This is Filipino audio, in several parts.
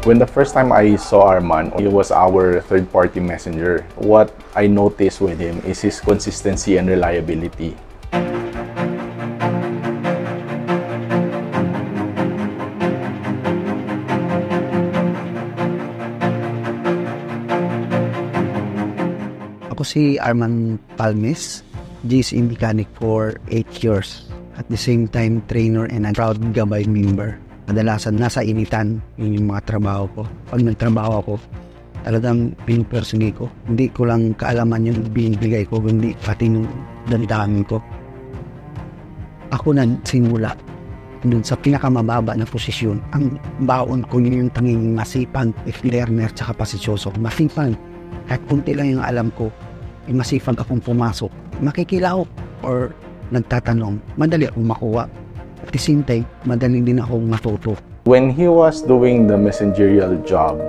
When the first time I saw Arman, he was our third-party messenger. What I noticed with him is his consistency and reliability. Ako si Arman Palmes, GSE mechanic for 8 years. At the same time, trainer and a proud gabay member. Kadalasan nasa initan yung mga trabaho ko. Pag nagtrabaho ako, talagang pinupersonate ko. Hindi ko lang kaalaman yung binibigay ko, kundi pati yung damdamin ko. Ako na simula dun sa pinakamababa na posisyon. Ang baon ko yung tanging masipag, learner, tsaka pasisyoso. Masipag. Kahit kunti lang yung alam ko, masipag akong pumasok. Makikilahok or nagtatanong, madali akong makuha. At the same time, madali din akong matuto. When he was doing the managerial job,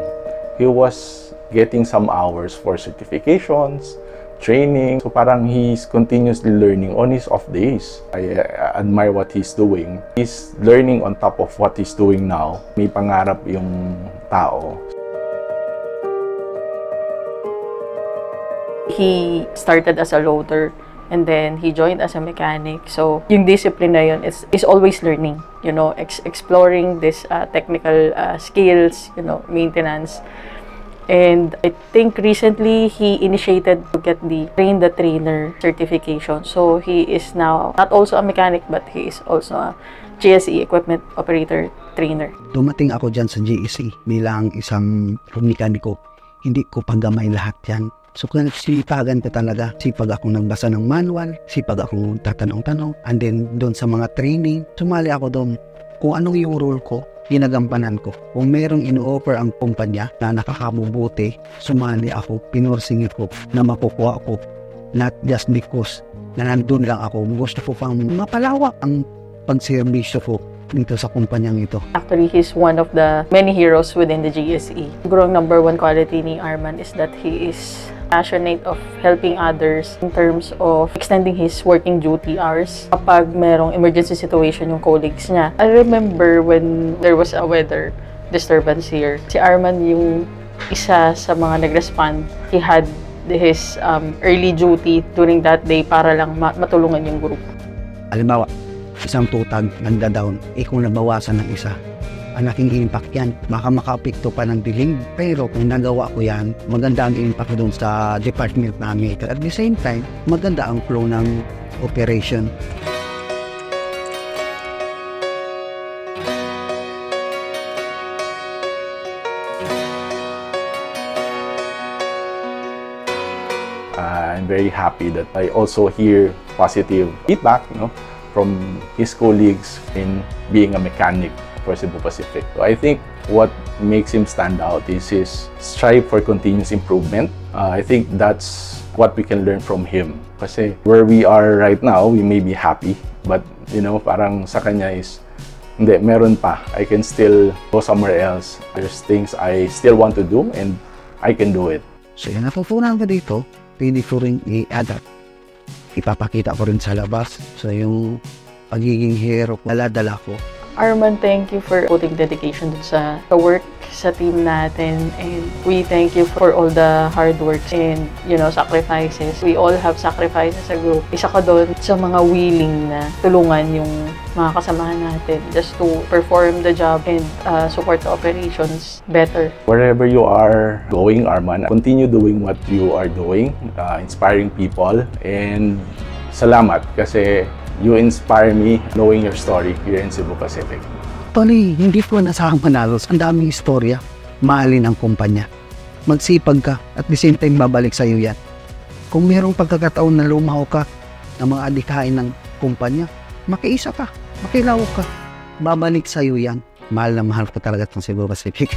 he was getting some hours for certifications, training. So parang he's continuously learning on his off days. I admire what he's doing. He's learning on top of what he's doing now. May pangarap yung tao. He started as a loader and then he joined as a mechanic. So, yung discipline na yun is always learning, you know, exploring this technical skills, you know, maintenance. And I think recently he initiated to get the train the trainer certification. So, he is now not also a mechanic but he is also a GSE equipment operator trainer. Dumating ako dyan sa GSE bilang isang mekaniko. Hindi ko paggamay lahat yan. So, kung sipagan ka talaga, sipag akong nagbasa ng manual, sipag akong tatanong-tanong, and then doon sa mga training, sumali ako doon. Kung anong yung role ko, ginagampanan ko. Kung merong ino-offer ang kumpanya na nakakabubuti, sumali ako, pinursingit ko, na makukuha ko. Not just because na nandun lang ako. Gusto ko pang mapalawak ang pagserbisyo ko dito sa kumpanyang ito. Actually, he's one of the many heroes within the GSE. Siguro ang number one quality ni Arman is that he is passionate of helping others in terms of extending his working duty hours kapag merong emergency situation yung colleagues niya. I remember when there was a weather disturbance here, si Arman yung isa sa mga nag-respond. He had his early duty during that day para lang matulungan yung group. Halimbawa, isang tutag nagda-down, kung nabawasan ng isa, ang laking impact yan. Baka maka-apekto pa ng diling. Pero kung nagawa ko yan, maganda ang impact doon sa department namin. At the same time, maganda ang flow ng operation. I'm very happy that I also hear positive feedback, you know, from his colleagues in being a mechanic for Cebu Pacific. So I think what makes him stand out is his strive for continuous improvement. I think that's what we can learn from him. Kasi where we are right now, we may be happy, but you know, parang sa kanya is, hindi, meron pa. I can still go somewhere else. There's things I still want to do and I can do it. So yung natutunan ko dito, pwede ko rin i-adapt. Ipapakita ko rin sa labas. So yung pagiging hero, dala-dala ko. Arman, thank you for putting dedication sa work sa team natin, and we thank you for all the hard work and, you know, sacrifices. We all have sacrifices sa group. Isa ka doon sa mga willing na tulungan yung mga kasamahan natin just to perform the job and support the operations better. Wherever you are going, Arman, continue doing what you are doing, inspiring people, and salamat kasi you inspire me knowing your story here in Cebu Pacific. Actually, hindi ko nasahang manalo. Ang daming istorya. Mahalin ang kumpanya. Magsipag ka at the same time babalik sa iyo yan. Kung mayroong pagkakataon na lumaho ka ng mga adikain ng kumpanya, makiisa ka, makilawak ka. Babalik sa iyo yan. Mahal na mahal ko talaga itong Cebu Pacific.